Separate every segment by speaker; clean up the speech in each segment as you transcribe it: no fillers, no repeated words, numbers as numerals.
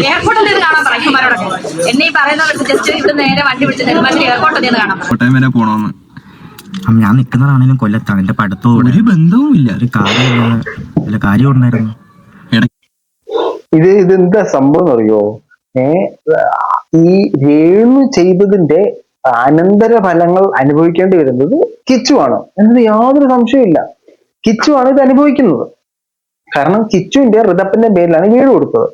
Speaker 1: എയർപോർട്ടിൽ നിന്ന് കാണാൻ പറയന്മാരോടൊക്കെ. എന്നെ ഈ പറയുന്നവർക്ക് ജസ്റ്റ് ഇവിടെ നേരെ വണ്ടി വിളിച്ച് നെടുമ്പാശ്ശേരി എയർപോർട്ടിൽ നിന്ന് കാണാൻ
Speaker 2: കോട്ടയം വരെ പോണോന്ന്.
Speaker 3: ഞാൻ നിൽക്കുന്നതാണേലും കൊല്ലത്താണ്. എന്റെ പഠിത്തവും
Speaker 2: ഒരു ബന്ധവും ഇല്ല.
Speaker 3: ഒരു കാര്യമില്ല, കാര്യം ഉണ്ടായിരുന്നു.
Speaker 4: ഇതെന്താ സംഭവം എന്ന് അറിയോ? ഈ രേണു ചെയ്തതിന്റെ അനന്തര ഫലങ്ങൾ അനുഭവിക്കേണ്ടി വരുന്നത് കിച്ചുവാണ് എന്നത് യാതൊരു സംശയമില്ല. കിച്ചുവാണ് ഇത് അനുഭവിക്കുന്നത്. കാരണം കിച്ചുവിന്റെ ഋതപ്പിന്റെ പേരിലാണ് വീട് കൊടുത്തത്.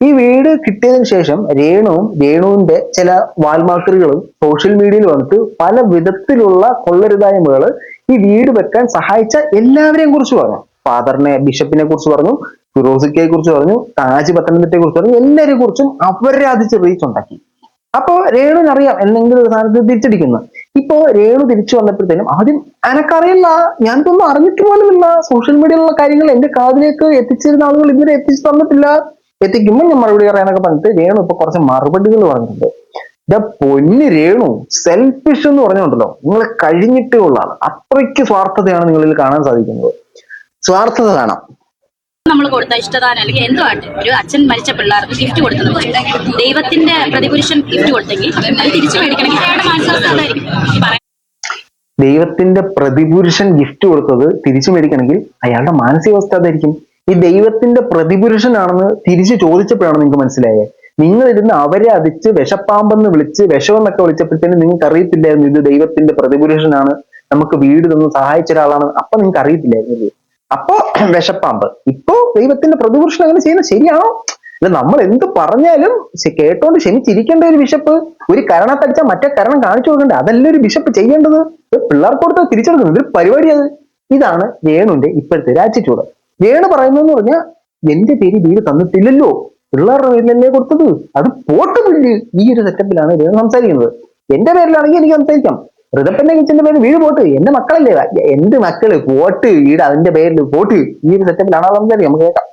Speaker 4: ഈ വീട് കിട്ടിയതിനു ശേഷം രേണുവിന്റെ ചില വാൽമാക്കറുകളും സോഷ്യൽ മീഡിയയിൽ വന്നിട്ട് പല വിധത്തിലുള്ള കൊള്ളരുതായ്മകൾ ഈ വീട് വെക്കാൻ സഹായിച്ച എല്ലാവരെയും കുറിച്ച് പറഞ്ഞു. ഫാദറിനെ, ബിഷപ്പിനെ കുറിച്ച് പറഞ്ഞു, ഫിറോസിക്കയെ കുറിച്ച് പറഞ്ഞു, താജ് പത്തനംതിട്ടയെ കുറിച്ച് പറഞ്ഞു. എല്ലാവരെ കുറിച്ചും അവരാധിച്ച് റീച്ച് ഉണ്ടാക്കി. അപ്പോ രേണുവിനറിയാം എന്തെങ്കിലും ഒരു സ്ഥാനത്ത് തിരിച്ചടിക്കുന്നു. ഇപ്പോ രേണു തിരിച്ചു വന്നപ്പോഴത്തേനും ആദ്യം എനക്കറിയില്ല, ഞാനിതൊന്നും അറിഞ്ഞിട്ട് പോലുമില്ല, സോഷ്യൽ മീഡിയയിലുള്ള കാര്യങ്ങൾ എന്റെ കാതിലേക്ക് എത്തിച്ചിരുന്ന ആളുകൾ ഇതുവരെ എത്തിച്ചു തന്നിട്ടില്ല, എത്തിക്കുമ്പോൾ ഞാൻ മറുപടി പറയാനൊക്കെ പറഞ്ഞിട്ട് രേണു ഇപ്പൊ കുറച്ച് മറുപടികൾ പറഞ്ഞിട്ടുണ്ട്. പൊന്ന് രേണു സെൽഫിഷ് എന്ന് പറഞ്ഞുകൊണ്ടല്ലോ, നിങ്ങൾ കഴിഞ്ഞിട്ടേ ഉള്ള ആള്. അത്രയ്ക്ക് സ്വാർത്ഥതയാണ് നിങ്ങളിൽ കാണാൻ സാധിക്കുന്നത്. സ്വാർത്ഥത കാണാം.
Speaker 1: നമ്മൾ കൊടുത്ത ഇഷ്ടദാനം അല്ലെങ്കിൽ എന്തുമായിട്ട് ഒരു അച്ഛൻ മരിച്ച പിള്ളേർക്ക് ഗിഫ്റ്റ് കൊടുത്തത് ദൈവത്തിന്റെ പ്രതിപുരുഷൻ ഗിഫ്റ്റ് കൊടുത്തെങ്കിൽ അത് തിരിച്ചു മേടിക്കണമെങ്കിൽ അയാളുടെ മാനസികാവസ്ഥ അതായിരിക്കും.
Speaker 4: ദൈവത്തിന്റെ പ്രതിപുരുഷൻ ഗിഫ്റ്റ് കൊടുത്തത് തിരിച്ചു മേടിക്കണമെങ്കിൽ അയാളുടെ മാനസികാവസ്ഥ അതായിരിക്കും. ഈ ദൈവത്തിന്റെ പ്രതിപുരുഷനാണെന്ന് തിരിച്ചു ചോദിച്ചപ്പോഴാണ് നിങ്ങൾക്ക് മനസ്സിലായത്. നിങ്ങൾ ഇരുന്ന് അവരെ അതിച്ച് വിഷപ്പാമ്പെന്ന് വിളിച്ച് വിഷമെന്നൊക്കെ വിളിച്ചപ്പോഴത്തേനും നിങ്ങൾക്ക് അറിയത്തില്ലായിരുന്നു ഇത് ദൈവത്തിന്റെ പ്രതിപുരുഷനാണ്, നമുക്ക് വീട് തന്ന് സഹായിച്ച ഒരാളാണ്. അപ്പൊ നിങ്ങൾക്ക് അറിയത്തില്ലായിരുന്നു. അപ്പൊ വിഷപ്പാമ്പ്. ഇപ്പോ ദൈവത്തിന്റെ പ്രതിപുരുഷൻ അങ്ങനെ ചെയ്യുന്നത് ശരിയാണോ? അല്ല, നമ്മൾ എന്ത് പറഞ്ഞാലും കേട്ടോണ്ട് ക്ഷമിച്ചിരിക്കേണ്ട ഒരു ബിഷപ്പ് ഒരു കരണത്തടിച്ചാൽ മറ്റേ കരണം കാണിച്ചു കൊടുക്കണ്ടേ? അതല്ല ഒരു ബിഷപ്പ് ചെയ്യേണ്ടത്. പിള്ളേർക്ക് കൊടുത്ത് തിരിച്ചെടുക്കുന്നത് ഇതൊരു പരിപാടിയത്. ഇതാണ് രേണുവിന്റെ ഇപ്പോഴത്തെ ഒരു ആറ്റിറ്റ്യൂഡ്. രേണു പറയുന്നതെന്ന് പറഞ്ഞാൽ എന്റെ പേര് വീട് തന്നിട്ടില്ലല്ലോ, പിള്ളേരുടെ പേരിലല്ലേ കൊടുത്തത്, അത് പോട്ട് ബില്ല്. ഈ ഒരു സെറ്റപ്പിലാണ് രേണു സംസാരിക്കുന്നത്. എന്റെ പേരിലാണെങ്കിൽ എനിക്ക് സംസാരിക്കാം. ഋതപ്പന്റെ കിച്ചന്റെ പേര് വീട് പോട്ട്, എന്റെ മക്കളല്ലേ, എന്റെ മക്കള് പോട്ട് വീട് അതിന്റെ പേരിൽ പോട്ട്. ഈ ഒരു സെറ്റപ്പിലാണ് സംസാരിക്കാം. നമുക്ക് കേൾക്കാം.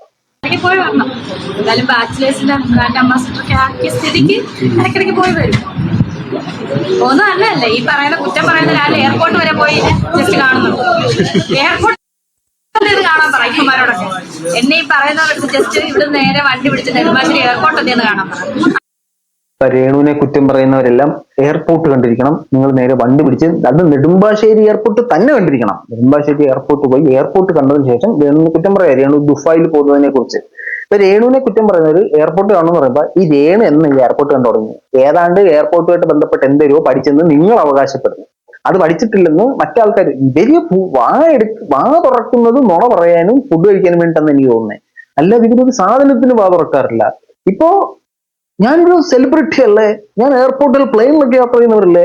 Speaker 1: പോയി വരണം. എന്തായാലും ബാച്ചിലേഴ്സിന്റെ ബ്രാൻഡ് അംബാസിഡറൊക്കെ ആക്കിയ സ്ഥിതിക്ക് ഇടയ്ക്കിടയ്ക്ക് പോയി വരും. ഒന്നും അല്ലല്ലേ ഈ പറയുന്ന കുറ്റം പറയുന്ന ഒരാൾ എയർപോർട്ട് വരെ പോയി ജസ്റ്റ് കാണുന്നുണ്ട്. എയർപോർട്ട് കാണാൻ പറയന്മാരോടൊക്കെ. എന്നെ ഈ പറയുന്നവർക്ക് ജസ്റ്റ് ഇവിടെ നേരെ വണ്ടി പിടിച്ച് നെടുമ്പാശ്ശേരി എയർപോർട്ടിൽ നിന്ന് കാണാൻ പറയും.
Speaker 4: രേണുവിനെ കുറ്റം പറയുന്നവരെല്ലാം എയർപോർട്ട് കണ്ടിരിക്കണം. നിങ്ങൾ നേരെ വണ്ടി പിടിച്ച് അത് നെടുമ്പാശ്ശേരി എയർപോർട്ട് തന്നെ കണ്ടിരിക്കണം. നെടുമ്പാശ്ശേരി എയർപോർട്ട് പോയി എയർപോർട്ട് കണ്ടതിന് ശേഷം രേണുവിനെ കുറ്റം പറയാം. രേണു ദുബായിൽ പോകുന്നതിനെ കുറിച്ച്. ഇപ്പൊ രേണുവിനെ കുറ്റം പറയുന്നവർ എയർപോർട്ട് കാണുമെന്ന് പറയുമ്പോൾ ഈ രേണു എന്ന് എയർപോർട്ട് കണ്ടു തുടങ്ങി. ഏതാണ്ട് എയർപോർട്ടുമായിട്ട് ബന്ധപ്പെട്ട് എന്തോ പഠിച്ചെന്ന് നിങ്ങൾ അവകാശപ്പെടുന്നു. അത് പഠിച്ചിട്ടില്ലെന്ന് മറ്റാൾക്കാർ. ഇവര് വാ തുറക്കുന്നത് നുണ പറയാനും ഫുഡ് കഴിക്കാനും വേണ്ടിയിട്ടാണ് എനിക്ക് തോന്നുന്നത്. അല്ലാതെ ഇവരൊരു സാധനത്തിന് വാ തുറക്കാറില്ല. ഇപ്പോ ഞാനൊരു സെലിബ്രിറ്റി അല്ലേ, ഞാൻ എയർപോർട്ടിൽ പ്ലെയിനിലൊക്കെ യാത്ര ചെയ്യുന്നവരല്ലേ,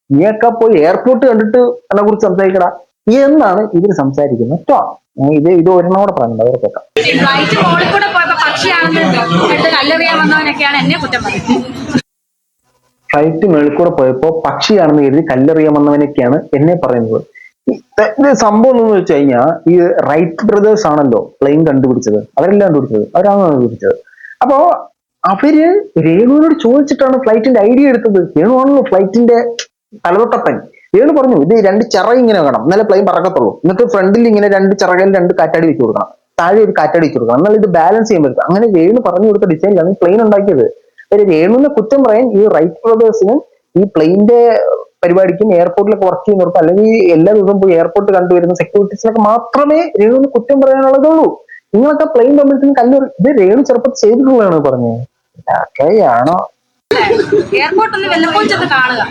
Speaker 4: നീയൊക്കെ പോയി എയർപോർട്ട് കണ്ടിട്ട് എന്നെ കുറിച്ച് സംസാരിക്കടാ എന്നാണ് ഇവര് സംസാരിക്കുന്നത് കേട്ടോ. ഇത് ഒരെണ്ണോടെ പറയുന്നുണ്ട്, അവരെ കേൾക്കാം. ഫ്ലൈറ്റ് മേളിൽ കൂടെ പോയപ്പോ പക്ഷിയാണെന്ന് കരുതി കല്ലെറിയാൻ വന്നവനൊക്കെയാണ് എന്നെ പറയുന്നത്. സംഭവം എന്ന് വെച്ച് കഴിഞ്ഞാൽ ഈ റൈറ്റ് ബ്രദേഴ്സ് ആണല്ലോ പ്ലെയിൻ കണ്ടുപിടിച്ചത്. അവരെല്ലാം കണ്ടുപിടിച്ചത്, അവരാണ് കണ്ടുപിടിച്ചത്. അപ്പോ അവര് രേണുവിനോട് ചോദിച്ചിട്ടാണ് ഫ്ലൈറ്റിന്റെ ഐഡിയ എടുത്തത്. രേണുവാണല്ലോ ഫ്ലൈറ്റിന്റെ തലതൊട്ടപ്പൻ. രേണു പറഞ്ഞു ഇത് രണ്ട് ചിറ ഇങ്ങനെ വേണം, എന്നാലേ പ്ലെയിൻ പറക്കത്തുള്ളൂ. എന്നിട്ട് ഫ്രണ്ടിൽ ഇങ്ങനെ രണ്ട് ചിറകിൽ രണ്ട് കാറ്റാടി വെച്ച് കൊടുക്കണം, താഴെ ഒരു കാറ്റാടി വെച്ച് കൊടുക്കണം, എന്നാൽ ഇത് ബാലൻസ് ചെയ്യാൻ പറ്റും. അങ്ങനെ രേണു പറഞ്ഞു കൊടുത്ത ഡിസൈനിലാണ് പ്ലെയിൻ ഉണ്ടാക്കിയത്. രേണുവിനെ കുറ്റം പറയാൻ ഈ റൈറ്റ് ബ്രദേഴ്സിനും ഈ പ്ലെയിന്റെ പരിപാടിക്കും എയർപോർട്ടിലൊക്കെ വർക്ക് ചെയ്യുന്നവർക്ക് അല്ലെങ്കിൽ എല്ലാ ദിവസവും പോയി എയർപോർട്ട് കണ്ടുവരുന്ന സെക്യൂരിറ്റീസിനൊക്കെ മാത്രമേ രേണുവിന് കുറ്റം പറയാനുള്ളതുള്ളൂ. നിങ്ങളൊക്കെ പ്ലെയിൻ കമ്പനിത്തിന് കല്ലൂർ ഇത് രേണു ചെറുപ്പത്തിൽ ചെയ്തിട്ടുള്ളതാണ് പറഞ്ഞത്. ഒക്കെയാണോ
Speaker 1: എയർപോർട്ടൊന്ന് വല്ലപ്പോഴും ചെന്ന് കാണുക.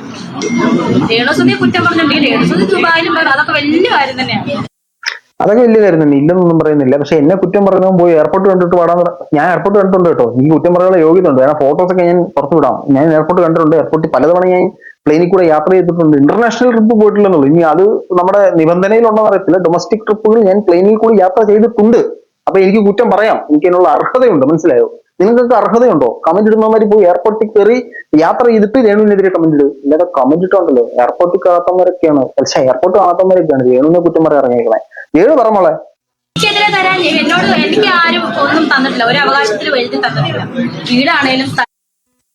Speaker 1: രേണുസുധിയെ കുറ്റം പറഞ്ഞിട്ടുണ്ടെങ്കിൽ രേണുസുധി ദുബായിലും അതൊക്കെ വലിയ കാര്യം തന്നെയാണ്.
Speaker 4: അതൊക്കെ വലിയ കാര്യം തന്നെ, ഇല്ലെന്നൊന്നും പറയുന്നില്ല. പക്ഷെ എന്നെ കുറ്റം പറയുന്നവൻ പോയി എയർപോർട്ട് കണ്ടിട്ട് പാടാൻ. ഞാൻ എയർപോർട്ട് കണ്ടിട്ടുണ്ട് കേട്ടോ, എനിക്ക് കുറ്റം പറയാനുള്ള യോഗ്യത ഉണ്ട്. കാരണം ഫോട്ടോസൊക്കെ ഞാൻ പുറത്തു വിടാം. ഞാൻ എയർപോർട്ട് കണ്ടിട്ടുണ്ട്. എയർപോർട്ടിൽ പലതവണ ഞാൻ പ്ലെയിനിൽ കൂടെ യാത്ര ചെയ്തിട്ടുണ്ട്. ഇന്റർനാഷണൽ ട്രിപ്പ് പോയിട്ടില്ലെന്നുള്ളൂ. ഇനി അത് നമ്മുടെ നിബന്ധനയിലുണ്ടെന്ന് അറിയത്തില്ല. ഡൊമസ്റ്റിക് ട്രിപ്പുകൾ ഞാൻ പ്ലെയിനിൽ കൂടി യാത്ര ചെയ്തിട്ടുണ്ട്. അപ്പൊ എനിക്ക് കുറ്റം പറയാം, എനിക്ക് അതിനുള്ള അർഹതയുണ്ട്. മനസ്സിലായോ? നിങ്ങൾക്കൊക്കെ അർഹതയുണ്ടോ? കമന്റ് ഇടുന്നവര് പോയി എയർപോർട്ടിൽ കയറി യാത്ര ചെയ്തിട്ട് രേണുവിനെതിരെ കമന്റ് ഇടും. ഇല്ലാതെ കമന്റ് ഇട്ടുണ്ടല്ലോ എയർപോർട്ടിൽ കാണാത്തവരൊക്കെയാണ്, പക്ഷെ എയർപോർട്ട് കാണാത്തവരൊക്കെയാണ് രേണുവിനെ കുറ്റം പറയാൻ ഇറങ്ങിയേക്കണേ. രേണു പറഞ്ഞോളെ.
Speaker 1: എനിക്കെതിരെ തരാൻ എന്നോട് എനിക്ക് ആരും ഒന്നും തന്നിട്ടില്ല, ഒരു അവകാശത്തിലും എഴുതി തന്നിട്ടില്ല. വീടാണേലും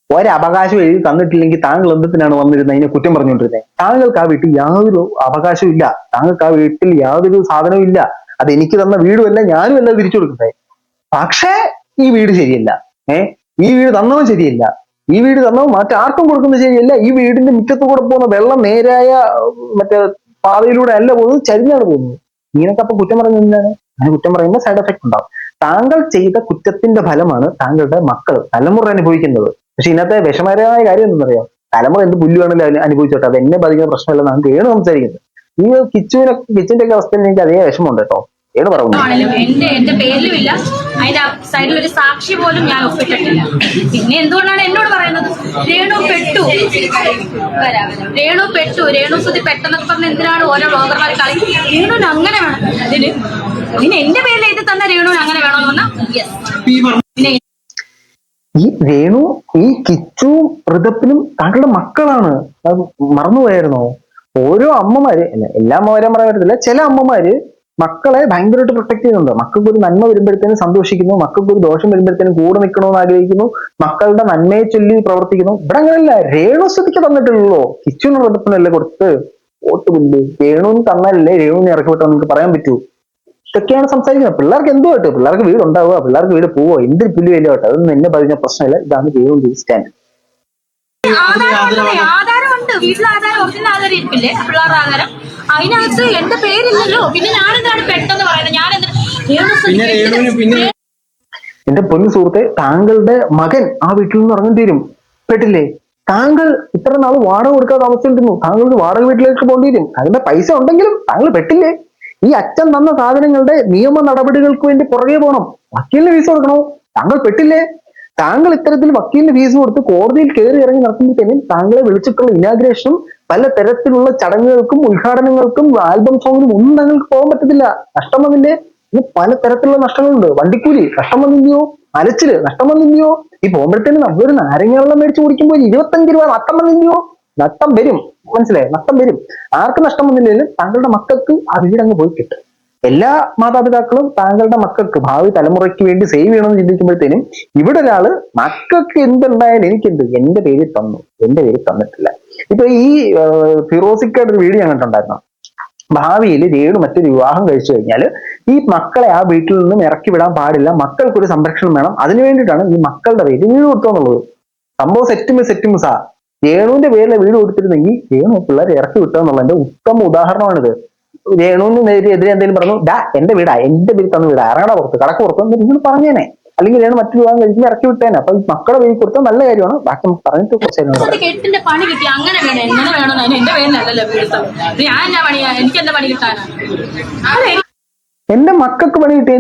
Speaker 4: ഒരവകാശം എഴുതി തന്നിട്ടില്ലെങ്കിൽ താങ്കൾ എന്തിനാണ് വന്നിരുന്നത് അതിനെ കുറ്റം പറഞ്ഞുകൊണ്ടിരുന്നത്? താങ്കൾക്ക് ആ വീട്ടിൽ യാതൊരു അവകാശവും ഇല്ല. താങ്കൾക്ക് ആ വീട്ടിൽ യാതൊരു സാധനവും ഇല്ല. അത് എനിക്ക് തന്ന വീടുമല്ല, ഞാനും അല്ല തിരിച്ചു കൊടുക്കുന്നത്. പക്ഷേ ഈ വീട് ശരിയല്ല. ഈ വീട് തന്നതും ശരിയല്ല, ഈ വീട് തന്നതും മറ്റാർക്കും കൊടുക്കുന്നത് ശരിയല്ല, ഈ വീടിന്റെ മുറ്റത്ത് കൂടെ പോകുന്ന വെള്ളം നേരായ മറ്റേ പാതയിലൂടെ അല്ല പോകുന്നത്, ചരിഞ്ഞാണ് പോകുന്നത്. ഇങ്ങനൊക്കെ അപ്പൊ കുറ്റം പറയുന്നത് എന്താണ്? അങ്ങനെ കുറ്റം പറയുമ്പോൾ സൈഡ് എഫക്ട് ഉണ്ടാവും. താങ്കൾ ചെയ്ത കുറ്റത്തിന്റെ ഫലമാണ് താങ്കളുടെ മക്കൾ തലമുറ അനുഭവിക്കുന്നത്. പക്ഷെ ഇതിനകത്തെ വിഷമകരമായ കാര്യം എന്തെന്നറിയാം, തലമുറ എന്ത് പുല്ല് വേണമെങ്കിലും അനുഭവിച്ചോട്ടെ, അത് എന്നെ ബാധിക്കുന്ന പ്രശ്നമല്ലെന്നാണ് രേണു സംസാരിക്കുന്നത്. ഈ കിച്ചുവിന്റെ ഒക്കെ അവസ്ഥയിൽ എനിക്ക് അതേ വിഷമമുണ്ട് കേട്ടോ. രേണു പറഞ്ഞു
Speaker 1: എന്റെ പേരിലും ഇല്ല, അതിന്റെ സൈഡിൽ ഒരു സാക്ഷി പോലും ഞാൻ ഒപ്പിട്ടിട്ടില്ല. പിന്നെ എന്തുകൊണ്ടാണ് എന്നോട് പറയുന്നത് രേണു പെട്ടു, രേണു സുധി പെട്ടെന്നൊക്കെ പറഞ്ഞ എന്തിനാണ് ഓരോ ബ്ലോഗർമാർ കളി? രേണുവിന് അങ്ങനെ വേണം, ഇതിന് എന്റെ പേരിൽ എഴുതി തന്ന രേണുവിന് അങ്ങനെ വേണമെന്ന് പറഞ്ഞാൽ യെസ്.
Speaker 4: ഈ രേണു, ഈ കിച്ചുവും ഋതപ്പിനും താങ്കളുടെ മക്കളാണ്. അത് മറന്നുപോയായിരുന്നോ? ഓരോ അമ്മമാര്, എല്ലാ അമ്മമാരും പറയാൻ പറ്റത്തില്ല, ചില അമ്മമാര് മക്കളെ ഭയങ്കരമായിട്ട് പ്രൊട്ടക്ട് ചെയ്യുന്നുണ്ട്. മക്കൾക്ക് ഒരു നന്മ വരുമ്പോഴത്തേനും സന്തോഷിക്കുന്നു, മക്കൾക്ക് ഒരു ദോഷം വരുമ്പോഴത്തേനും കൂടെ നിൽക്കണമെന്ന് ആഗ്രഹിക്കുന്നു, മക്കളുടെ നന്മയെ ചൊല്ലി പ്രവർത്തിക്കുന്നു. ഇവിടെ അങ്ങനെയല്ല. രേണു സ്ഥിതിക്ക് തന്നിട്ടുള്ളൂ, കിച്ചുവിനും ഋതപ്പിനല്ലേ കൊടുത്ത് വോട്ട് പുല്ല്. രേണുവിന് തന്നാലല്ലേ രേണുവിനെ ഇറക്കി വിട്ടോ നിങ്ങൾക്ക് പറയാൻ പറ്റൂ? ഇതൊക്കെയാണ് സംസാരിക്കുന്നത്. പിള്ളേർക്ക് എന്തോ കേട്ടോ, പിള്ളേർക്ക് വീട് ഉണ്ടാവുക, പിള്ളേർക്ക് വീട് പോവോ, എന്തൊരു പുല്ല് വലിയ കേട്ടോ, അതൊന്നും എന്നെ പറഞ്ഞ പ്രശ്നമില്ല. ഇതാണ് രേണുവിന്റെ സ്റ്റാൻഡ്.
Speaker 1: ആധാരമുണ്ട്, വീട്ടിൽ ആധാരം, ഒറിജിനൽ ആധാരം ഇരിക്കില്ലേ, പിള്ളേരുടെ ആധാരം, അതിനകത്ത് എന്റെ പേരില്ലല്ലോ. പിന്നെ ഞാനെന്താണ് പെട്ടെന്ന് പറയുന്നത്?
Speaker 4: എന്റെ പൊന്നു സുഹൃത്തെ, താങ്കളുടെ മകൻ ആ വീട്ടിൽ നിന്ന് ഇറങ്ങി തീരും. പെട്ടില്ലേ? താങ്കൾ ഇത്ര നാൾ വാടക കൊടുക്കാതെ താമസിച്ചിരുന്നു, താങ്കൾക്ക് വാടക വീട്ടിലേക്ക് പോകേണ്ടി വരും. അതിന്റെ പൈസ ഉണ്ടെങ്കിലും താങ്കൾ പെട്ടില്ലേ? ഈ അച്ഛൻ തന്ന സാധനങ്ങളുടെ നിയമ നടപടികൾക്ക് വേണ്ടി പുറകെ പോകണം, വക്കീലിന് ഫീസ് കൊടുക്കണോ? താങ്കൾ പെട്ടില്ലേ? താങ്കൾ ഇത്തരത്തിൽ വക്കീലിന് ഫീസ് കൊടുത്ത് കോടതിയിൽ കയറി ഇറങ്ങി നടത്തുമ്പോഴത്തേനും താങ്കളെ വിളിച്ചിട്ടുള്ള ഇനാഗ്രേഷനും പല തരത്തിലുള്ള ചടങ്ങുകൾക്കും ഉദ്ഘാടനങ്ങൾക്കും ആൽബം സോങ്ങിനും ഒന്നും താങ്കൾക്ക് പോകാൻ പറ്റത്തില്ല. നഷ്ടം വന്നില്ലേ? ഇനി പല തരത്തിലുള്ള നഷ്ടങ്ങളുണ്ട്. വണ്ടിക്കൂലി നഷ്ടം വന്നില്ലയോ? അലച്ചില് നഷ്ടം വന്നില്ലയോ? ഈ പോകുമ്പോഴത്തേനും നമ്മളൊരു നാരങ്ങ വെള്ളം മേടിച്ച് കുടിക്കുമ്പോൾ 25 രൂപ നഷ്ടം വന്നില്ലയോ? നഷ്ടം വരും, മനസ്സിലായി? നഷ്ടം വരും. ആർക്ക് നഷ്ടം വന്നില്ലെങ്കിലും താങ്കളുടെ മക്കൾക്ക് ആ വീടങ്ങ് പോയി കിട്ടും. എല്ലാ മാതാപിതാക്കളും താങ്കളുടെ മക്കൾക്ക്, ഭാവി തലമുറയ്ക്ക് വേണ്ടി സേവ് ചെയ്യണമെന്ന് ചിന്തിക്കുമ്പോഴത്തേനും ഇവിടെ ഒരാള് മക്കൾക്ക് എന്തുണ്ടായാലും എനിക്കെന്ത്, എന്റെ പേര് തന്നു, എന്റെ പേര് തന്നിട്ടില്ല. ഇപ്പൊ ഈ ഫിറോസിക്കയുടെ ഒരു വീഡിയോ കണ്ടിട്ടുണ്ടായിരുന്നു. ഭാവിയിൽ രേണു മറ്റൊരു വിവാഹം കഴിച്ചു കഴിഞ്ഞാൽ ഈ മക്കളെ ആ വീട്ടിൽ നിന്നും ഇറക്കി വിടാൻ പാടില്ല, മക്കൾക്കൊരു സംരക്ഷണം വേണം. അതിനു വേണ്ടിയിട്ടാണ് ഈ മക്കളുടെ പേര് വീട് കൊടുത്തോന്നുള്ളത്. സംഭവം സെറ്റുമിസാ. രേണുവിന്റെ പേരിലെ വീട് കൊടുത്തിരുന്നെങ്കിൽ രേണു പിള്ളേരെ ഇറക്കി വിട്ടതെന്നുള്ളതിന്റെ ഉത്തമ ഉദാഹരണമാണിത്. രേണുവിന് എതിരെ എന്തെങ്കിലും പറഞ്ഞു, എന്റെ വീടാ, എന്റെ പേര് തന്ന വീടാ, ഇറങ്ങണ പുറത്ത്, കടക്ക് പുറത്ത് നിങ്ങൾ പറഞ്ഞേനെ, അല്ലെങ്കിൽ രേണു മറ്റു വിവാഹം കഴിക്കുമ്പോൾ ഇറക്കി വിട്ടേനെ. അപ്പൊ മക്കളുടെ പേര് കൊടുത്താൽ നല്ല കാര്യമാണ്. ബാക്കി പറഞ്ഞിട്ട്
Speaker 1: കെട്ടിന്റെ പണി കിട്ടി, അങ്ങനെ വേണം, എങ്ങനെ വേണം, എന്റെ പേരിലല്ലല്ലോ വീട്. ഞാൻ എന്നാ പണിയാ, എനിക്ക് എന്റെ പണി കിട്ടാനാ?
Speaker 4: എന്റെ മക്കൾക്ക് പണി കിട്ടിയ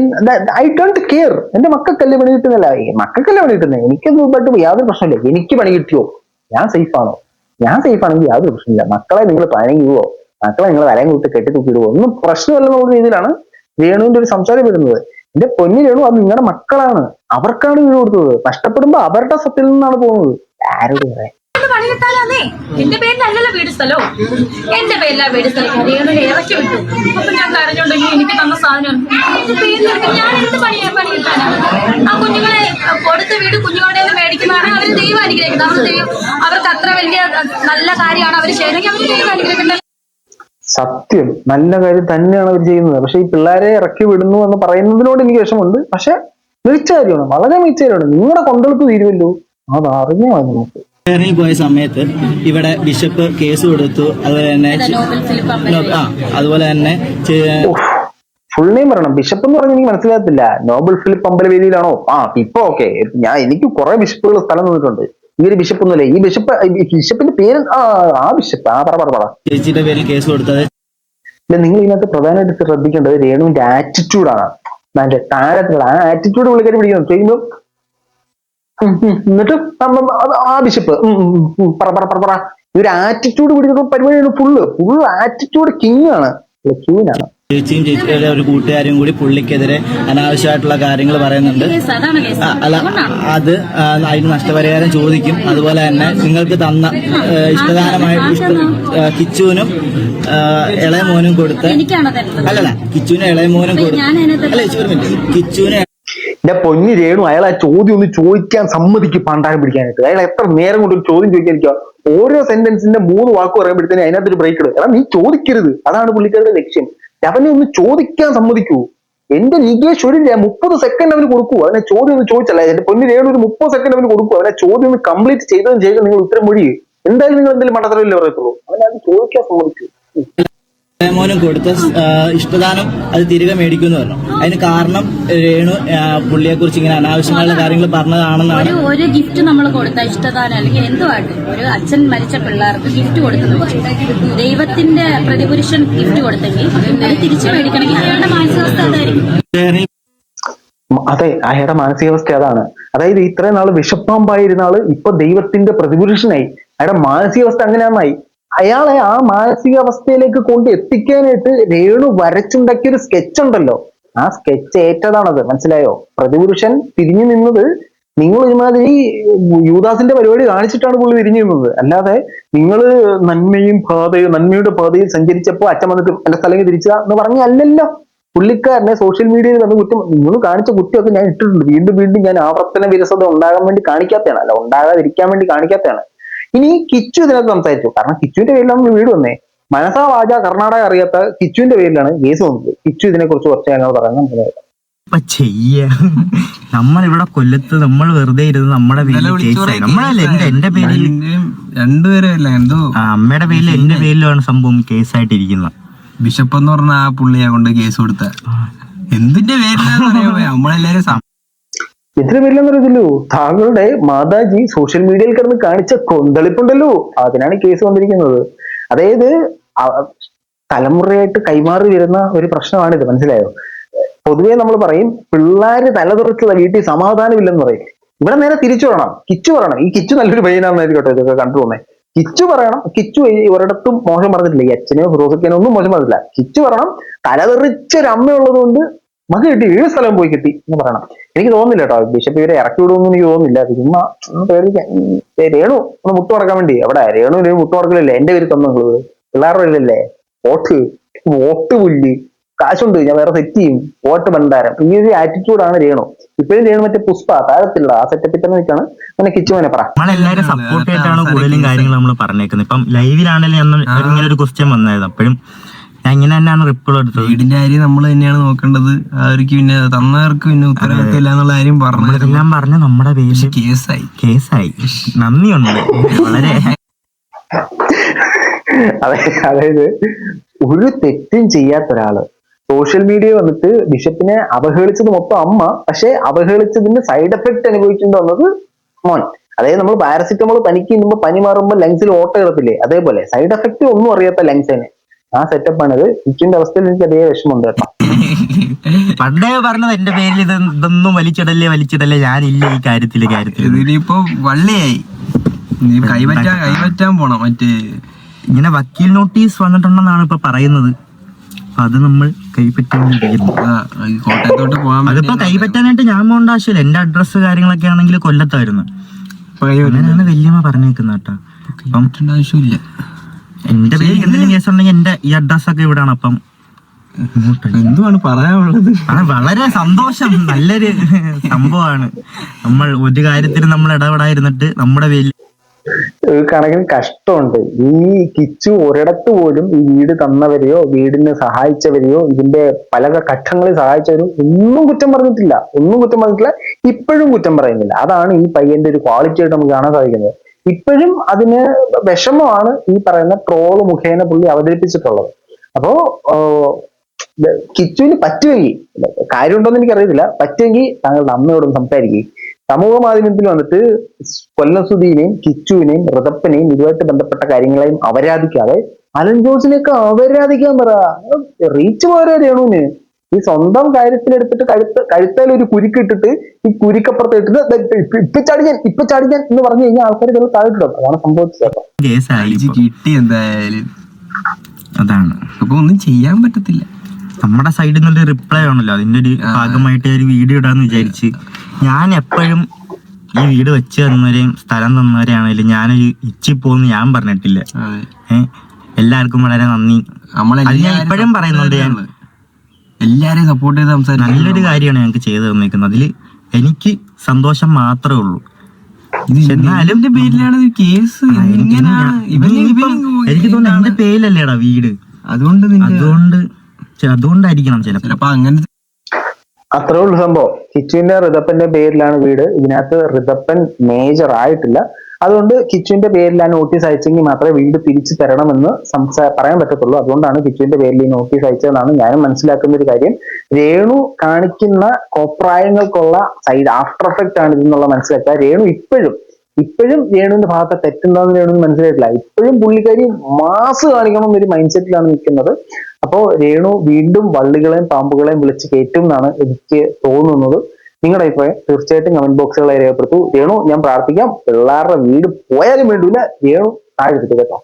Speaker 4: ഐ ഡോണ്ട് കെയർ. എന്റെ മക്കൾക്കല്ലേ പണി കിട്ടുന്നില്ല, മക്കൾക്കല്ലേ പണി കിട്ടുന്നത്, എനിക്കൊന്നും പറ്റും യാതൊരു പ്രശ്നമില്ല. എനിക്ക് പണി കിട്ടിയോ, ഞാൻ സേഫ് ആണോ? ഞാൻ സേഫ് ആണെങ്കിൽ യാതൊരു പ്രശ്നമില്ല. മക്കളെ നിങ്ങൾ പ്ലാനിങ് ചെയ്യുവോ, മക്കളെ നിങ്ങൾ വലയം കൂട്ടി കെട്ടി തൂക്കിയിടുവോ, ഒന്നും പ്രശ്നമല്ലെന്നുള്ള രീതിയിലാണ് രേണുവിന്റെ ഒരു സംസാരം വരുന്നത്. എന്റെ പൊന്നു രേണു, അത് നിങ്ങളുടെ മക്കളാണ്, അവർക്കാണ് വീട് കൊടുത്തത്. നഷ്ടപ്പെടുമ്പോ അവരുടെ സ്വത്തിൽ നിന്നാണ് പോകുന്നത്. ആരോട് പറയാൻ?
Speaker 1: പണി കിട്ടാനേ എന്റെ പേരിലല്ലല്ലോ വീട് സ്ഥലവും, എന്റെ പേരിലാ വീട് സ്ഥലം. രേണുവിനെ ഇറക്കി വിട്ടു. അപ്പൊ ഞാൻ കരഞ്ഞുണ്ടെങ്കിൽ എനിക്ക് തന്ന സാധനം എന്റെ പേരിലെടുത്ത് ഞാൻ എന്ത് പണി കിട്ടാനാ? ആ കുഞ്ഞുങ്ങളെ കൊടുത്ത വീട് കുഞ്ഞുങ്ങളുടെ മേടിക്കുന്നതാണ് അവര് ദൈവം അനുഗ്രഹിക്കുന്നത്. അവർക്ക് അത്ര വലിയ നല്ല കാര്യമാണ് അവർ ചെയ്യുന്നെങ്കിൽ അവർ ദൈവം അനുഗ്രഹിക്കുന്നത്.
Speaker 4: സത്യം, നല്ല കാര്യം തന്നെയാണ് അവർ ചെയ്യുന്നത്. പക്ഷെ ഈ പിള്ളേരെ ഇറക്കി വിടുന്നു എന്ന് പറയുന്നതിനോട് എനിക്ക് വിഷമമുണ്ട്. പക്ഷെ മികച്ച കാര്യമാണ്, വളരെ മികച്ച കാര്യമാണ്. നിങ്ങളുടെ കൊണ്ടെടുത്ത് തീരുമല്ലോ, അത് അറിഞ്ഞാൽ മതി നമുക്ക്.
Speaker 2: ഇറങ്ങി പോയ സമയത്ത് ഇവിടെ ബിഷപ്പ് കേസ് കൊടുത്തു. അതുപോലെ തന്നെ അതുപോലെ തന്നെ
Speaker 4: ഫുൾ നെയിം പറയണം. ബിഷപ്പ് എന്ന് പറഞ്ഞാൽ എനിക്ക് മനസ്സിലാകത്തില്ല. നോബൽ ഫിലിപ്പ് അമ്പലവേദിയിലാണോ? ഇപ്പൊ ഓക്കെ. എനിക്ക് കുറെ ബിഷപ്പുകൾ സ്ഥലം നിന്നിട്ടുണ്ട്. ഈ ഒരു ബിഷപ്പ് ഒന്നുമല്ലേ ഈ ബിഷപ്പിന്റെ പേര്? ആ ബിഷപ്പ്. പറ.
Speaker 2: ചേച്ചിയുടെ പേരിൽ കേസ് കൊടുത്തത്.
Speaker 4: നിങ്ങൾ ഇതിനകത്ത് പ്രധാനമായിട്ട് ശ്രദ്ധിക്കേണ്ടത് രേണുവിന്റെ ആറ്റിറ്റ്യൂഡാണ്. അതിന്റെ താരത്തിലുള്ള ആ ആറ്റിറ്റ്യൂഡ് പുള്ളിക്കാരി പിടിക്കണം ചെയ്യുമ്പോൾ. എന്നിട്ട് ആ ബിഷപ്പ് പറ ഈ ഒരു ആറ്റിറ്റ്യൂഡ് പിടിക്കുന്ന പരിപാടിയാണ്. ഫുള്ള് ആറ്റിറ്റ്യൂഡ് കിങ് ആണ്, ക്യൂനാണ്.
Speaker 2: ചേച്ചിയും ചേച്ചിയുടെ ഒരു കൂട്ടുകാരും കൂടി പുള്ളിക്കെതിരെ അനാവശ്യമായിട്ടുള്ള കാര്യങ്ങൾ പറയുന്നുണ്ട്. അല്ല, അത് അതിന് നഷ്ടപരിഹാരം ചോദിക്കും. അതുപോലെ തന്നെ നിങ്ങൾക്ക് തന്ന ഇഷ്ടദാനമായി കിച്ചുവിനും ഇളയ മോനും കൊടുത്ത് അല്ലല്ല കിച്ചുവിനും ഇളയ മോനും കൊടുത്ത് അല്ല കിച്ചുവിനെ.
Speaker 4: എന്റെ പൊന്നി രേണു, അയാൾ ആ ചോദ്യം ഒന്ന് ചോദിക്കാൻ സമ്മതിക്കും പണ്ടാരം പിടിക്കാനായിട്ട്. അയാൾ എത്ര നേരം കൊണ്ട് ഒരു ചോദ്യം ചോദിക്കാതിരിക്കുക? ഓരോ സെന്റൻസിന്റെ 3 വാക്ക് പറയുമ്പോഴത്തേനും അതിനകത്തൊരു ബ്രേക്ക് ഇടും. നീ ചോദിക്കരുത്, അതാണ് പുള്ളിക്കാരുടെ ലക്ഷ്യം. അവനെ ഒന്ന് ചോദിക്കാൻ സമ്മതിക്കൂ. എന്റെ നികേഷ് ഒരു 30 സെക്കൻഡ് അവന് കൊടുക്കൂ. അവനെ ചോദ്യം ഒന്ന് ചോദിച്ചല്ല, എന്റെ പൊന്നു രേണു ഒരു 30 സെക്കൻഡ് അവന് കൊടുക്കൂ. അവനെ ചോദ്യം ഒന്ന് കംപ്ലീറ്റ് ചെയ്തതിന് ശേഷം നിങ്ങൾ ഉത്തരം മൊഴി. എന്തായാലും നിങ്ങൾ എന്തെങ്കിലും മണ്ടത്തരമില്ലേ പറയത്തുള്ളൂ. അവനത് ചോദിക്കാൻ സമ്മതിച്ചു.
Speaker 2: മോനും കൊടുത്ത ഇഷ്ടദാനം അത് തിരികെ മേടിക്കുമെന്ന് പറഞ്ഞു. അതിന് കാരണം രേണു പുള്ളിയെ കുറിച്ച് ഇങ്ങനെ അനാവശ്യമായുള്ള കാര്യങ്ങൾ പറഞ്ഞതാണെന്നാണ്.
Speaker 5: ഒരു ഗിഫ്റ്റ് നമ്മൾ കൊടുത്ത ഇഷ്ടദാനം അല്ലെങ്കിൽ എന്തുമായിട്ട് ഒരു അച്ഛൻ മരിച്ച പിള്ളേർക്ക് ഗിഫ്റ്റ് കൊടുക്കുന്നു, ദൈവത്തിന്റെ പ്രതിപുരുഷൻ ഗിഫ്റ്റ് കൊടുത്തെങ്കിൽ അത് തിരിച്ചു മേടിക്കണമെങ്കിൽ അയാളുടെ മാനസികാവസ്ഥ അതായിരിക്കും.
Speaker 4: അതെ, അയാളുടെ മാനസികാവസ്ഥ അതാണ്. അതായത് ഇത്രയും നാള് വിഷപ്പാമ്പായിരുന്ന ആള് ഇപ്പൊ ദൈവത്തിന്റെ പ്രതിപുരുഷനായി. അയാളുടെ മാനസികാവസ്ഥ അങ്ങനെയായി. അയാളെ ആ മാനസികാവസ്ഥയിലേക്ക് കൊണ്ട് എത്തിക്കാനായിട്ട് രേണു വരച്ചുണ്ടാക്കിയ ഒരു സ്കെച്ച് ഉണ്ടല്ലോ, ആ സ്കെച്ച് ഏറ്റതാണത്. മനസ്സിലായോ? പ്രതിപുരുഷൻ തിരിഞ്ഞു നിന്നത് നിങ്ങൾ ഒരുമാതിരി യൂദാസിന്റെ പരിപാടി കാണിച്ചിട്ടാണ് പുള്ളി തിരിഞ്ഞു നിന്നത്. അല്ലാതെ നിങ്ങൾ നന്മയുടെ പാതയിൽ സഞ്ചരിച്ചപ്പോ അച്ഛൻ വന്നിട്ട് എന്റെ സ്ഥലം തിരിച്ചതാ എന്ന് പറഞ്ഞല്ലല്ലോ. പുള്ളിക്കാരനെ സോഷ്യൽ മീഡിയയിൽ വന്ന് കുറ്റം, നിങ്ങൾ കാണിച്ച കുറ്റമൊക്കെ ഞാൻ ഇട്ടിട്ടുണ്ട്. വീണ്ടും ഞാൻ ആവർത്തന വിരസത ഉണ്ടാകാൻ വേണ്ടി കാണിക്കാത്തതാണ്, അല്ല ഉണ്ടാകാതിരിക്കാൻ വേണ്ടി കാണിക്കാത്തതാണ്. ഇനി കിച്ചു ഇതിനകത്ത് സംസാരിച്ചു. കാരണം കിച്ചുവിന്റെ പേരിലാണ് നമ്മൾ വീട് വന്നേ. മനസാ വാച കർണാടക അറിയാത്ത കിച്ചുവിന്റെ പേരിലാണ് കേസ് വന്നത്. കിച്ചു ഇതിനെ കുറിച്ച് കുറച്ച് ഞങ്ങൾ പറയുന്നത്.
Speaker 3: നമ്മളിവിടെ കൊല്ലത്ത് നമ്മൾ വെറുതെ ഇരുന്ന് നമ്മുടെ പേരിൽ നമ്മളല്ലേ എന്റെ പേരിൽ
Speaker 6: രണ്ടുപേരല്ല എന്തോ
Speaker 3: അമ്മയുടെ പേരിൽ എന്റെ പേരിലാണ് സംഭവം കേസായിട്ടിരിക്കുന്നത്.
Speaker 6: ബിഷപ്പ് എന്ന് പറഞ്ഞ ആ പുള്ളിയെ കൊണ്ട് കേസ് കൊടുത്ത എന്തിന്റെ പേരിലാന്ന് നമ്മളെല്ലാരും
Speaker 4: ഇതിന്റെ പേരിലെന്ന് അറിയത്തില്ലോ. താങ്കളുടെ മാതാജി സോഷ്യൽ മീഡിയയിൽ കിടന്ന് കാണിച്ച കൊന്തളിപ്പുണ്ടല്ലോ, അതിനാണ് കേസ് വന്നിരിക്കുന്നത്. അതായത് തലമുറയായിട്ട് കൈമാറി വരുന്ന ഒരു പ്രശ്നമാണിത്. മനസ്സിലായോ? പൊതുവേ നമ്മൾ പറയും പിള്ളേര് തലതുറച്ചുള്ള വീട്ടിൽ സമാധാനമില്ലെന്ന് പറയും. ഇവിടെ നേരെ തിരിച്ചു പറയണം. കിച്ചു പറയണം, ഈ കിച്ചു നല്ലൊരു പയ്യനാണെന്നായിരിക്കും കേട്ടോ ഇതൊക്കെ കണ്ടു തോന്നേ. കിച്ചു പറയണം, കിച്ചു ഒരിടത്തും മോശം പറഞ്ഞിട്ടില്ല. ഈ അച്ഛനെയോ ഫിറോസക്കിനോ ഒന്നും മോശം പറഞ്ഞിട്ടില്ല. കിച്ചു പറയണം തെറിച്ചൊരു അമ്മയുള്ളത് കൊണ്ട് മക കിട്ടി, 7 സ്ഥലം പോയി കിട്ടി എന്ന് പറയണം. എനിക്ക് തോന്നുന്നില്ല കേട്ടോ ബിഷപ്പ് ഇവരെ ഇറക്കി വിടുമെന്ന് എനിക്ക് തോന്നുന്നില്ല. ചുമ്മാ രേണു ഒന്ന് മുട്ടു നടക്കാൻ വേണ്ടി. അവിടെ രേണു മുട്ടു നടക്കലല്ലേ, എന്റെ പേര് തന്നത് പിള്ളേരുടെ പേരിലല്ലേ. വോട്ട് പുല്ല്, കാശുണ്ട്, ഞാൻ വേറെ സെറ്റ് ചെയ്യും, വോട്ട് ഭണ്ഡാരം, ഈ ഒരു ആറ്റിറ്റ്യൂഡാണ് രേണു. ഇപ്പോഴും രേണു മറ്റേ പുഷ്പ താഴത്തില്ല, ആ സെറ്റപ്പിൽ തന്നെ നിൽക്കാണ്. അങ്ങനെ കിച്ചുമനെ പറ.
Speaker 3: നമ്മളെല്ലാരും സപ്പോർട്ട് ആയിട്ടാണ് കൂടുതലും കാര്യങ്ങൾ നമ്മൾ പറഞ്ഞേക്കുന്നത്. ഇപ്പം ലൈവിലാണെങ്കിലും ഇങ്ങനെ ഒരു ക്വസ്റ്റ്യൻ വന്നായിരുന്നു, അപ്പോഴും ഞാൻ ഇങ്ങനെ തന്നെയാണ് റിപ്ലൈ എടുത്തത്.
Speaker 6: വീടിന്റെ കാര്യം നമ്മൾ തന്നെയാണ് നോക്കേണ്ടത്. അവർക്ക് പിന്നെ തന്നവർക്ക് പിന്നെ ഉത്തരവാദിത്തമില്ല എന്നുള്ള കാര്യം
Speaker 3: നമ്മളെല്ലാം പറഞ്ഞ് നമ്മുടെ പേര് കേസായി. നന്ദിയുണ്ട് വളരെ.
Speaker 4: അതായത് ഒരു തെറ്റും ചെയ്യാത്ത ഒരാള് സോഷ്യൽ മീഡിയ വന്നിട്ട് ബിഷപ്പിനെ അവഹേളിച്ചത് മൊത്തം അമ്മ, പക്ഷെ അവഹേളിച്ചതിന്റെ സൈഡ് എഫക്ട് അനുഭവിക്കേണ്ടി വന്നത് മോൻ. അതായത് നമ്മൾ പാരസിറ്റമോൾ പനിക്ക് ഇന്നുമ്പോ പനി മാറുമ്പോൾ ലങ്സിൽ ഓട്ട ഇറത്തില്ലേ, അതേപോലെ സൈഡ് എഫക്ട് ഒന്നും അറിയാത്ത ലങ്സിന് ആ സെറ്റപ്പാണിത്. കിച്ചുവിന്റെ അവസ്ഥയിൽ എനിക്ക് അതേ വിഷമമുണ്ട് കേട്ടോ.
Speaker 3: പണ്ടേ പറഞ്ഞത് എന്റെ പേരിൽ ഇതൊന്നും വലിച്ചിടല്ലേ ഞാനില്ല ഈ കാര്യത്തില്.
Speaker 6: ഇതിലിപ്പോ വള്ളിയായി കൈപറ്റാൻ പോണം. മറ്റേ
Speaker 3: ഇങ്ങനെ വക്കീൽ നോട്ടീസ് വന്നിട്ടുണ്ടെന്നാണ് ഇപ്പൊ പറയുന്നത്. അത് നമ്മൾ കൈപ്പറ്റാണ്ടിരിക്കുന്നു.
Speaker 6: കോട്ടയത്തോട്ട് പോകാൻ
Speaker 3: അതിപ്പോ കൈപ്പറ്റാനായിട്ട് ഞാൻ പോകേണ്ട ആവശ്യമില്ല. എന്റെ അഡ്രസ്സ് കാര്യങ്ങളൊക്കെ ആണെങ്കിൽ കൊല്ലത്തായിരുന്നു. അങ്ങനെയാണ് വല്യമ്മ പറഞ്ഞേക്കുന്നത് കേട്ടോ. അപ്പം
Speaker 6: ആവശ്യമില്ല.
Speaker 3: എന്റെ പേര് എന്തെങ്കിലും കേസ് ഉണ്ടെങ്കിൽ എന്റെ ഈ അഡ്രസ്സൊക്കെ ഇവിടാണ്. അപ്പം
Speaker 6: എന്തുവാണ് പറയാനുള്ളത്?
Speaker 3: വളരെ സന്തോഷം, നല്ലൊരു സംഭവമാണ്. നമ്മൾ ഒരു കാര്യത്തിന് നമ്മൾ ഇടപെടാതിരുന്നിട്ട് നമ്മുടെ പേരിൽ
Speaker 4: ഒരു കണക്കിന് കഷ്ടമുണ്ട്. ഈ കിച്ചു ഒരിടത്ത് പോലും ഈ വീട് തന്നവരെയോ വീടിന് സഹായിച്ചവരെയോ ഇതിന്റെ പല ഘട്ടങ്ങളിൽ സഹായിച്ചവരും ഒന്നും കുറ്റം പറഞ്ഞിട്ടില്ല. ഇപ്പോഴും കുറ്റം പറയുന്നില്ല. അതാണ് ഈ പയ്യന്റെ ഒരു ക്വാളിറ്റി ആയിട്ട് നമുക്ക് കാണാൻ സാധിക്കുന്നത്. ഇപ്പോഴും അതിന് വിഷമമാണ് ഈ പറയുന്ന ട്രോള് മുഖേന പുള്ളി അവതരിപ്പിച്ചിട്ടുള്ളത്. അപ്പോ കിച്ചുവിന് പറ്റുമെങ്കിൽ, കാര്യമുണ്ടോന്ന് എനിക്കറിയത്തില്ല, പറ്റുമെങ്കിൽ താങ്കളുടെ അമ്മയോടും സംസാരിക്കുകയും സമൂഹ മാധ്യമത്തിൽ വന്നിട്ട് കൊല്ലം സുധീനെയും കിച്ചുവിനെയും ഋതപ്പനെയും ഇതുമായിട്ട് ബന്ധപ്പെട്ട കാര്യങ്ങളെയും അവരാധിക്കാതെ അലൻ ജോസിനെയൊക്കെ അവരാധിക്കാൻ പറ. റീച്ച് പോരാ രേണുവിന്. ഈ സ്വന്തം കാര്യത്തിലെടുത്തിട്ട് കഴുത്തേൽ ഒരു കുരുക്കിട്ടിട്ട് ഈ കുരുക്കപ്പുറത്ത് ഇട്ടിട്ട് ഇപ്പൊ ചാടി ഞാൻ എന്ന് പറഞ്ഞു കഴിഞ്ഞാൽ ആൾക്കാർ ചില താഴ്ത്തിടും. അതാണ് സംഭവിച്ചത്.
Speaker 6: കിട്ടി എന്തായാലും.
Speaker 3: അതാണ്
Speaker 6: അപ്പൊ ഒന്നും ചെയ്യാൻ പറ്റത്തില്ല.
Speaker 3: നമ്മുടെ സൈഡിൽ നിന്നൊരു റിപ്ലൈ ആണല്ലോ, അതിന്റെ ഒരു ഭാഗമായിട്ട് ഒരു വീഡിയോ ഇടാന്ന് വിചാരിച്ച്. ഞാൻ എപ്പോഴും ഈ വീട് വെച്ച് തന്നവരെയും സ്ഥലം തന്നവരെയാണെങ്കിലും ഞാനൊരു ഇച്ചിപ്പോന്ന് ഞാൻ പറഞ്ഞിട്ടില്ല. എല്ലാവർക്കും വളരെ നന്ദി. ഞാൻ ഇപ്പോഴും പറയുന്നുണ്ട്, ഞാൻ
Speaker 6: എല്ലാരെയും സപ്പോർട്ട് ചെയ്ത് സംസാരിക്കും.
Speaker 3: നല്ലൊരു കാര്യമാണ് ഞങ്ങൾക്ക് ചെയ്തു തന്നേക്കുന്നത്. അതിൽ എനിക്ക് സന്തോഷം മാത്രമേ ഉള്ളൂ.
Speaker 6: എന്നാലും പേരിലാണ് കേസ്.
Speaker 3: എനിക്ക് തോന്നുന്നു എന്റെ പേരിലല്ലേടാ വീട്, അതുകൊണ്ടായിരിക്കണം ചിലപ്പോ.
Speaker 6: അങ്ങനെ
Speaker 4: അത്രേ ഉള്ളൂ സംഭവം. കിച്ചുവിന്റെ ഋതപ്പന്റെ പേരിലാണ് വീട്. ഇതിനകത്ത് ഋതപ്പൻ മേജർ ആയിട്ടില്ല. അതുകൊണ്ട് കിച്ചുവിന്റെ പേരിൽ ആ നോട്ടീസ് അയച്ചെങ്കിൽ മാത്രമേ വീട് തിരിച്ചു തരണമെന്ന് പറയാൻ പറ്റത്തുള്ളൂ. അതുകൊണ്ടാണ് കിച്ചുവിന്റെ പേരിൽ ഈ നോട്ടീസ് അയച്ചതെന്നാണ് ഞാനും മനസ്സിലാക്കുന്ന ഒരു കാര്യം. രേണു കാണിക്കുന്ന കോപ്രായങ്ങൾക്കുള്ള സൈഡ് ആഫ്റ്റർ എഫക്റ്റ് ആണ് ഇതെന്നുള്ള മനസ്സിലാക്കുക. രേണു ഇപ്പോഴും രേണുവിന്റെ ഭാഗത്തെ തെറ്റുണ്ടാകുന്ന രേണുവിന് മനസ്സിലായിട്ടില്ല. ഇപ്പോഴും പുള്ളിക്കാരി മാസ് കാണിക്കണം എന്നൊരു മൈൻഡ് സെറ്റിലാണ് നിൽക്കുന്നത്. അപ്പോ രേണു വീണ്ടും വള്ളികളെയും പാമ്പുകളെയും വിളിച്ച് കയറ്റും എന്നാണ് എനിക്ക് തോന്നുന്നത്. നിങ്ങളുടെ അഭിപ്രായം തീർച്ചയായിട്ടും കമന്റ് ബോക്സുകളെ രേഖപ്പെടുത്തൂ. രേണു, ഞാൻ പ്രാർത്ഥിക്കാം, പിള്ളേരുടെ വീട് പോയാലും വേണ്ടില്ല, രേണു താഴെ കേട്ടോ.